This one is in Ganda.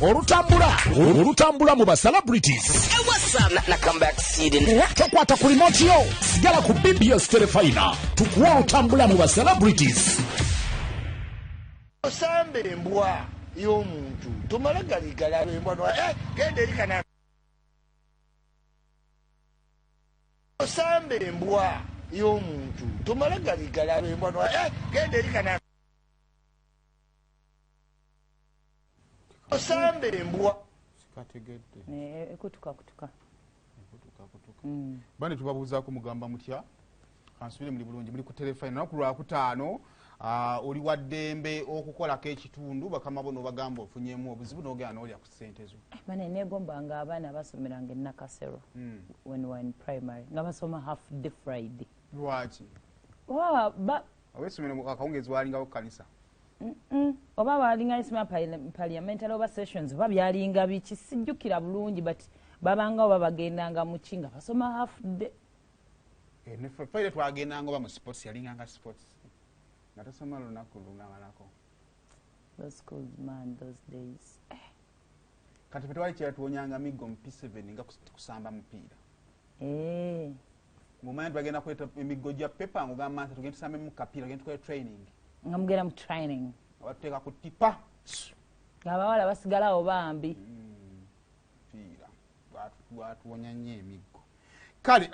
olutambula mu ba celebrities. Tokwata ku remote yo, sigala ku BBS Telefina, tukuwa olutambula mu ba celebrities. Osambe embwa y'omuntu tomala galigala embwa no genda eri kana. Osambe embwa y'omuntu tomala galigala embwa no genda eri kana. Osambe embwa sikategedde kutuka bane tubabuuzaako mugamba mutya kansubire muli bulungi muli ku telefone naku lwakutaano oli wa ddembe okukolako ekitundu bakama bono bagamba ofunyemu obuzibu n'ogenda n'olya ku ssente zo. Bane neegombanga abaana basomeranga Nakasero when we were in primary nga basoma half day Friday. Lwaki? Aw'essomero akawungezi waalingawo ku kanisa? Oba waalinga isima parliamentary oba sessions oba byalinga biki sijjukira bulungi but babanga oba bagendanga mu kinga basoma half day. Ne Friday twagendanga oba mu sports yalinganga sports. Natasoma lunaku lungamalako. Those schools man those days. Kati petwali kyatuwonyanga miggo mu P7 nga kusamba mupiira. Mumanya twagenda kweta emiggo gya pepa ngugamba nti tugenda tusambe mu kapiira tugenda tukole training. Nga mugenda mu training. Abateeka ku tipa. Abawala basigalawo bambi. Piira. Bwatuwonya nnyo emiggo. Kale